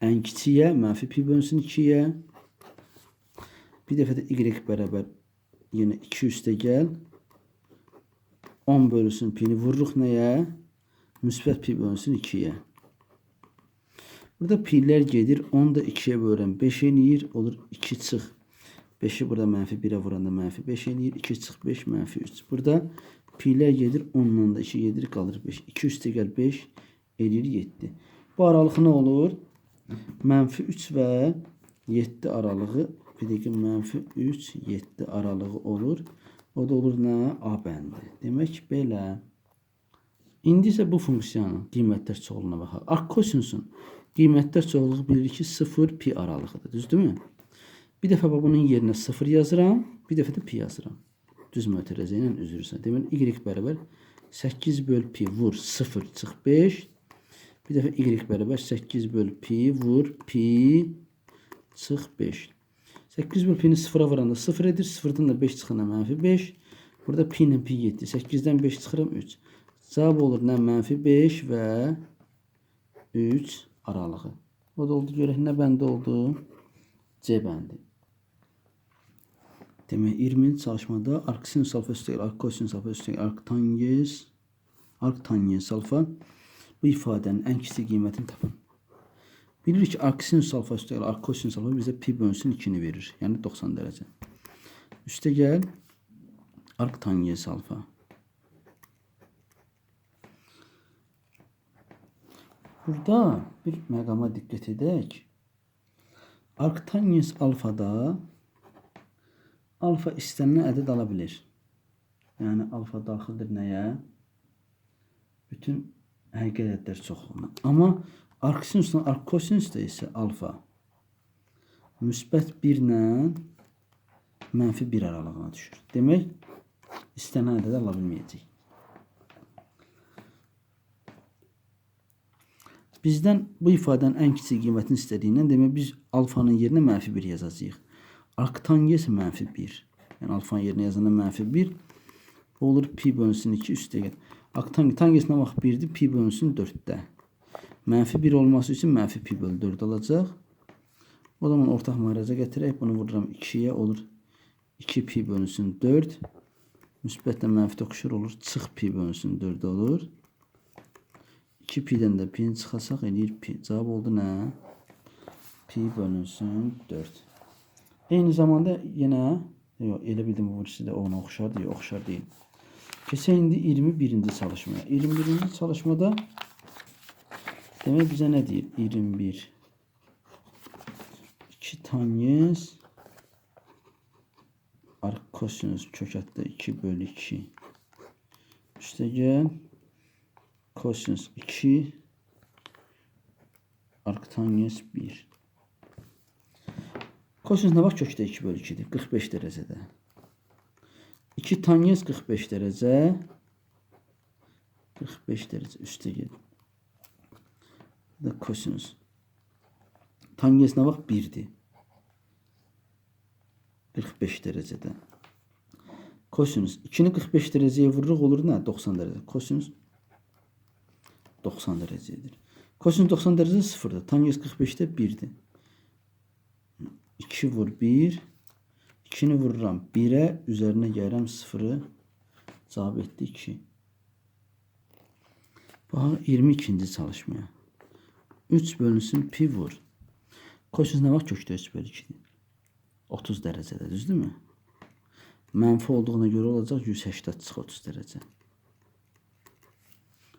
ən kiçiyə, mənfi pi bölünsün 2'yə. Bir dəfə də y bərabər yine 2 üstə gəl 10 bölünsün pi'ni vururuq nəyə? Müsbət pi bölünsün 2'yə. Burada pi'lər gedir. 10 da 2'ye bölən 5 eləyir. Olur 2 çıx. 5'i burada mənfi 1'ə vuranda mənfi 5 eləyir. 2 çıx 5 mənfi 3. Burada pi'lər gedir. 10'dan da 2 gedir. Qalır 5. 2 üstə gəl 5 eləyir 7. Bu aralıq nə olur? Mənfi 3 və 7 aralığı. Bir dəqiqə mənfi 3, 7 aralığı olur. O da olur nə? A bəndi. Demək belə. İndi isə bu funksiyanın qiymətlər çoxluğuna baxaq. Arc-kosinusun qiymətlər çoxluğu bilirik ki 0 pi aralığıdır. Düzdürmü? Bir dəfə bunun yerinə 0 yazıram. Bir dəfə də pi yazıram. Düz mötərizə ilə üzürsən. Demək y bərabər 8 böl pi vur 0 çıx 5. Bir dəfə y bərabər 8 böl pi vur pi çıx 5. 8 böl pi'ni 0'a vuranda 0 edir. 0'dan da 5 çıxanda mənfi 5. Burada pi ilə pi 7. 8'dən 5 çıxıram 3. Cavab olur nə? Mənfi 5 və 3 aralığı. O da oldu. Görək nə bəndi oldu? C bəndi. Demək 20-ci çalışmada arcsinus alfa üstəgəl arccosinus alfa üstəgəl arctangens alfa bu ifadənin ən kiçik qiymətini tapın. Bilirik ki arcsinus alfa üstəgəl arccosinus alfa bizə pi bölünsün 2'ni verir. Yəni 90 dərəcə. Üstəgəl arctangens alfa. Burada bir məqama diqqət edək. Arctangens alfada alfa istənilən ədəd ala bilir. Yəni alfa daxildir nəyə? Bütün həqiqi ədədlər çoxluğuna. Amma arcsinusla arccosinusda isə alfa müsbət 1 ilə mənfi 1 aralığına düşür. Demək istənilən ədəd ala bilməyəcək. Bizdən bu ifadənin ən kiçik qiymətini istədiyindən demək biz alfanın yerinə mənfi 1 yazacağıq. Arctangens mənfi 1. Yəni alfanın yerinə yazanda mənfi 1. Bu olur pi bölünsün 2 üstə gəl. Arctangens nə vaxt 1'dir? Pi bölünsün 4'də. Mənfi 1 olması üçün mənfi pi bölü 4 alacaq. O zaman ortaq mühərrəcə gətirək. Bunu vururam 2'yə olur. 2 pi bölünsün 4. Müsbətlə mənfi toxuşur olur. Çıx pi bölünsün 4 olur. 2 pi'dən də pi'ni çıxasaq eləyir pi. Cavab oldu nə? Pi bölünsün 4. Eyni zamanda yenə yox, elə bildim bu ikisi də ona oxşardır, yox, oxşar deyil. Keçək indi 21-ci çalışmaya. 21-ci çalışmada demək bizə nə deyir? 21 2 tangens arc kosinus kökətdə 2 bölü 2 üstəgəl kosinus 2 arctangens 1. Kosinus nə var? Kökdə 2 bölü 2'dir. 45 dərəcədə. 2 tangens 45 dərəcə. 45 dərəcə üstəgəl. Bu da kosinus. Tangens nə var? 1'dir. 45 dərəcədə. Kosinus 2'ni 45 dərəcəyə vururuq olur nə? 90 dərəcə. Kosinus 90 dərəcədir. Kosinus 90 dərəcə 0'dır. Tangens 45'də 1'dir. 2 vur 1. 2'ni vururam 1'ə. Üzərinə gəlirəm 0'ı. Cavab etdi 2. Baxın 22-ci çalışmaya. 3 bölünsün pi vur. Kosinus nə var? Kökdə 3 bölü 2'dir. 30 dərəcədə, düzdürmü? Mənfi olduğuna görə olacaq 180 çıx 30 dərəcə.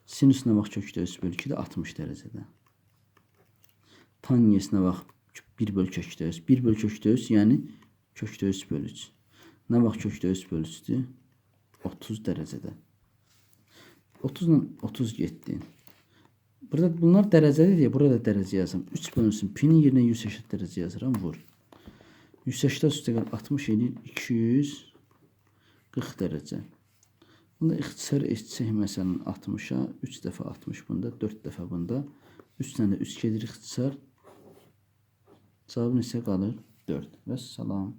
Sinüs nə vaxt kökdə 3 bölü 2'də 60 dərəcədə. Tangens nə vaxt 1 bölü kökdə 3. 1 bölü kökdə 3 yəni kökdə 3 bölü 3. Nə vaxt kökdə 3 bölü 3'dür? 30 dərəcədə. 30 ilə 30 getdi. Burada bunlar dərəcədir deyə burada dərəcə yazım. 3 bölünsün pi'nin yerinə 180 dərəcə yazıram, vur. 180 üstəgəl 60 eləyir 240 dərəcə. Bunda ixtisar etsək məsələn 60'a 3 dəfə 60 bunda, 4 dəfə bunda. 3 dənə də 3 gedir ixtisar. Cavabın isə qalır 4. Vəssalam.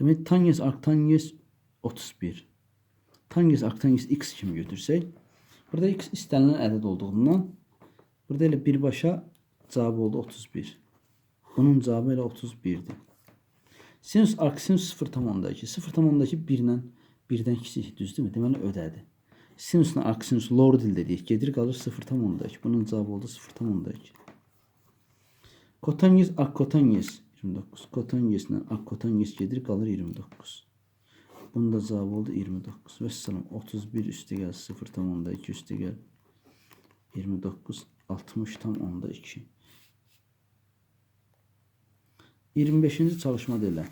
Demək tangens arctangens 31. Tangens arctangens x kimi götürsək, burada x istənilən ədəd olduğundan burada elə birbaşa cavab oldu 31. Bunun cavabı elə 31'dir. Sinüs arcsinüs 0,2. 0,2 1'dən kiçik, düzdürmü? Deməli ödədir. Sinüslə arcsinüs lor dildə deyək, gedir qalır 0,2. Bunun cavabı oldu 0,2. Kotangens arckotangens 29. Kotangeslə arckotanges gedir qalır 29. Bunun da cavabı oldu 29. Vəssalam 31 üstəgəl 0,2 üstəgəl 29 60,2. 25-ci çalışmada elə.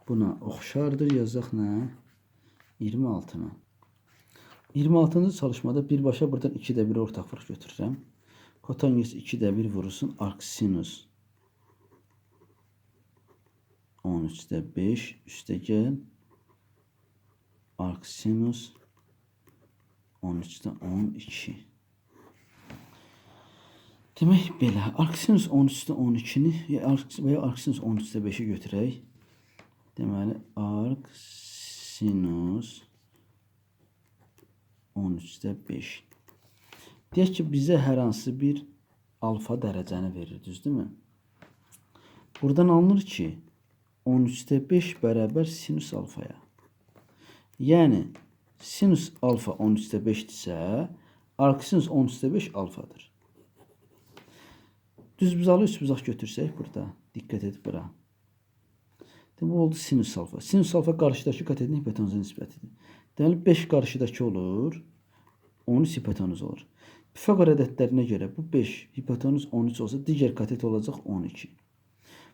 Buna oxşardır, yazaq nə? 26'na. 26-cı çalışmada birbaşa buradan 2'də 1 ortaqlıq götürürəm. Kotangens 2'də 1 vurursun. Arcsinus 13'də 5 üstəgəl arcsinus 13'də 12. Demək belə, arcsinus 13'də 12'ni və ya arcsinus 13'də 5'i götürək. Deməli, arcsinus 13'də 5. Deyək ki, bizə hər hansı bir alfa dərəcəni verir, düzdürmü? Buradan alınır ki, 13'də 5 bərabər sinus alfaya. Yəni, sinus alfa 13'də 5'dirsə, arcsinus 13'də 5 alfadır. Düzbucalı üçbucaq götürsək burada, diqqət et bura. Bu oldu sinus alfa. Sinus alfa qarşıdakı katetin hipotenuza nisbətidir. Deməli 5 qarşıdakı olur, 13 hipotenuz olur. Pifaqor ədədlərinə görə bu 5 hipotenuz 13 olsa digər katet olacaq 12.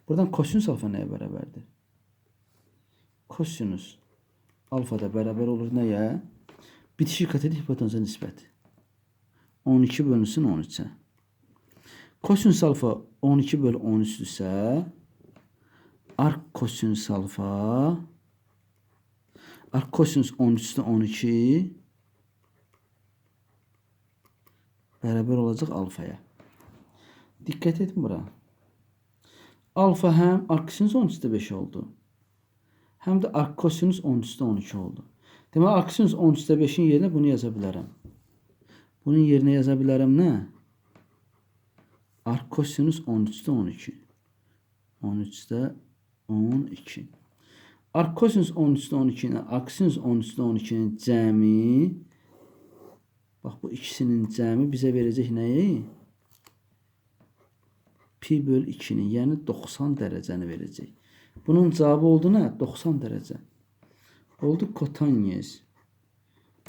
Buradan kosinus alfa nəyə bərabərdir? Kosinus alfa da bərabər olur nəyə? Bitişik katetin hipotenuza nisbəti. 12 bölünsün 13'ə. Kosinus alfa 12 bölü 13'dürsə, arc kosinus alfa arc kosinus 13'də 12 bərabər olacaq alfaya. Diqqət edin bura. Alfa həm arc sinus 13'də 5 oldu. Həm də arc kosinus 13'də 12 oldu. Demək, arc sinus 13'də 5'in yerinə bunu yaza bilərəm. Bunun yerinə yaza bilərəm nə? Arc kosinus 13'də 12. 13'də 12. Arc kosinus 13'də 12 ilə arc sinus 13'də 12'nin cəmi Bax bu ikisinin cəmi bizə verəcək nəyi? Pi böl 2'nin, yəni 90 dərəcəni verəcək. Bunun cavabı oldu nə? 90 dərəcə. Oldu kotanyez.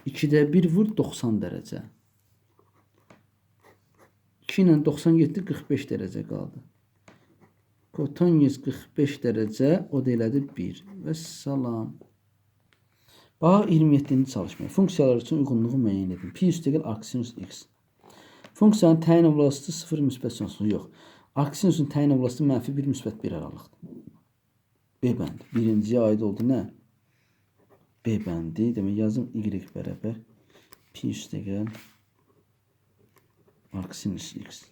2'də 1 vur 90 dərəcə. 2 ilə 90 getdi, 45 dərəcə qaldı. Kotanyez 45 dərəcə, o da elədi 1. Və salam. Bax 27-ci çalışma. Funksiyalar üçün uyğunluğu müəyyən edin. Pi üstəgəl arcsinus x. Funksiyanın təyin oblasti 0 müsbət sonsuzluğu yox. Arcsinusun təyin oblasti mənfi 1 müsbət 1 aralıqdır. B bəndi. Birinciyə aid oldu nə? B bəndi. Demək yazım y bərabər pi üstəgəl arcsinus x.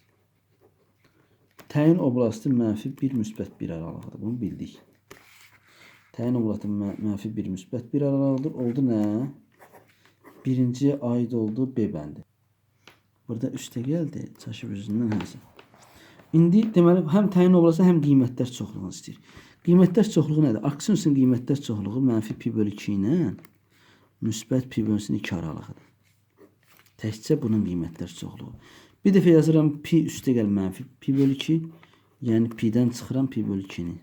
Təyin oblasti mənfi 1 müsbət 1 aralığıdır. Bunu bildik. Təyin oblasti mənfi 1 müsbət 1 aralığıdır. Oldu nə? Birinciyə aid oldu B bəndi. Burada üstəgəldir. Çaşıb üzündən həsə. İndi deməli həm təyin oblasti həm qiymətlər çoxluğunu istəyir. Qiymətlər çoxluğu nədir? Arcsinusun qiymətlər çoxluğu mənfi pi bölü 2 ilə müsbət pi bölü 2 aralığıdır. Təkcə bunun qiymətlər çoxluğu. Bir dəfə yazıram pi üstəgəl mənfi pi bölü 2. Yəni pi'dən çıxıram pi bölü 2'ni.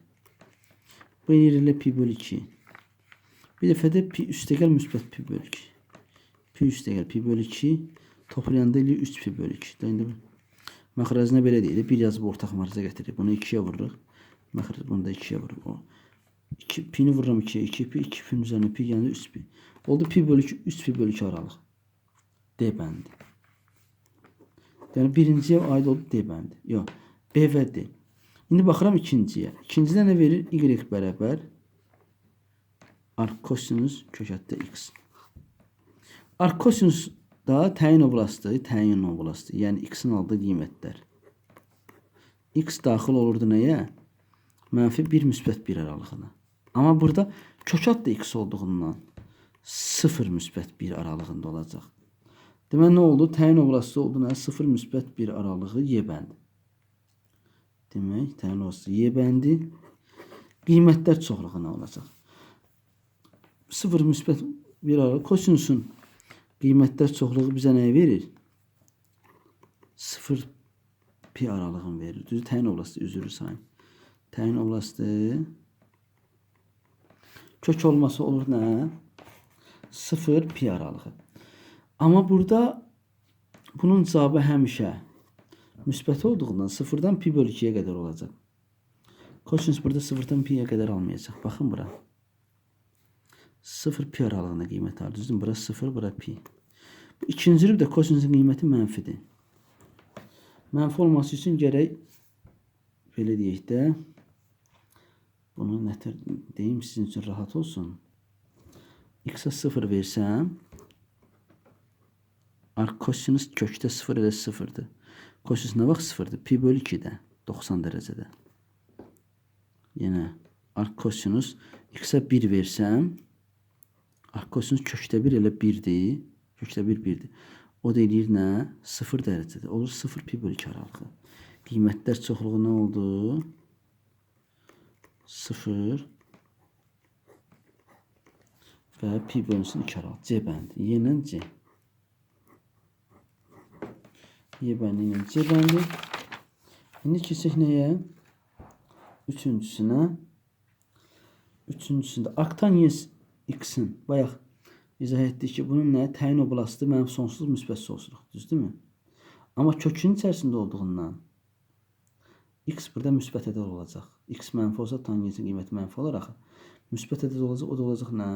Bu yerlə pi bölü 2. Bir dəfə də pi üstəgəl müsbət pi bölü 2. Pi üstəgəl pi bölü 2. Toplayanda ilə 3 pi bölü 2. İndi məxrəcinə belə deyil. Bir yazıb ortaq məxrəcə gətirir. Bunu 2'yə vururuq. Məxrəc bunu da 2'yə vururuq. 2 pi'ni vururam 2'yə. 2 pi, 2 pi'nin üzərinə pi yəni 3 pi. Oldu pi bölü 2, 3 pi bölü 2 aralıq. D bəndi. Yəni birinciyə aid oldu D bəndi. Yox. B və D. İndi baxıram ikinciyə. İkincidə nə verir? Y bərabər arccosinus kökətdə x. Arccosinus da təyin oblasti, təyin oblasti. Yəni x'in aldığı qiymətlər. X daxil olurdu nəyə? Mənfi 1 müsbət 1 aralığına. Amma burada kökət də x olduğundan 0 müsbət 1 aralığında olacaq. Demək nə oldu? Təyin oblasti oldu nə? 0 müsbət 1 aralığı Y bəndi. Demək təyin oblasti Y bəndi. Qiymətlər çoxluğu nə olacaq? 0 müsbət 1 aralığı. Kosinusun qiymətlər çoxluğu bizə nəyi verir? 0 pi aralığını verir. Düzü təyin oblasti üzrü sayın. Təyin oblasti kök olması olur nə? 0 pi aralığı. Amma burada bunun cavabı həmişə müsbət olduğundan 0'dan pi bölü 2'ye qədər olacaq. Kosinus burada 0'dan pi'ye qədər almayacaq. Baxın bura. 0 pi aralığında qiymət alır. Düzdür? Bura 0, bura pi. Bu ikinci rübdə kosinusun qiyməti mənfidir. Mənfi olması üçün gərək belə deyək də bunu nətər deyim sizin üçün rahat olsun. X'ə 0 versəm arccosinus kökdə 0 elə 0'dır. Kosinus nə vaxt 0'dır? Pi bölü 2'də 90 dərəcədə. Yenə arccosinus x'ə 1 versəm arccosinus kökdə 1 elə 1'dir. Kökdə 1 1'dir. O da eləyir nə? 0 dərəcədə. Olur 0 pi bölü 2 aralığı. Qiymətlər çoxluğu nə oldu? 0 və pi bölü 2 aralığı. C bəndi. Yenə C. Y bəndi ilə C bəndi. İndi keçək nəyə? Üçüncüsünə. Üçüncüsündə arctanyez x'in bayaq izah etdik ki, bunun nə? Təyin oblasti mənfi sonsuz müsbət sonsuzluq. Düzdürmü? Amma kökün içərisində olduğundan x burada müsbət ədəd olacaq. X mənfi olsa tangenzin qiyməti mənfi olaraq müsbət ədəd olacaq. O da olacaq nə?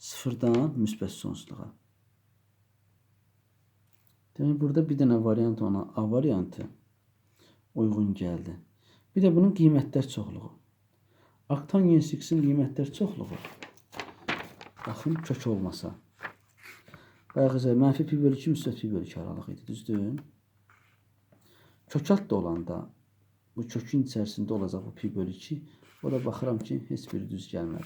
0'dan müsbət sonsuzluğa. Demək burada bir dənə variant ona A variantı uyğun gəldi. Bir də bunun qiymətlər çoxluğu. Arctanyez x'in qiymətlər çoxluğu. Baxın kök olmasa. Bayaq mənfi pi bölü 2 müsbət pi bölü 2 aralığı idi. Düzdür? Kökət də olanda bu kökün içərisində olacaq bu pi bölü 2. O da baxıram ki, heç biri düz gəlmədi.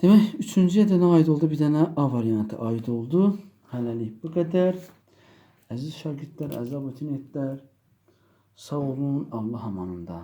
Demək, üçüncüyə də nə aid oldu? Bir dənə A variantı aid oldu. Hələlik bu qədər. Əziz şagirdlər, əziz abiturientlər, sağ olun, Allah amanında.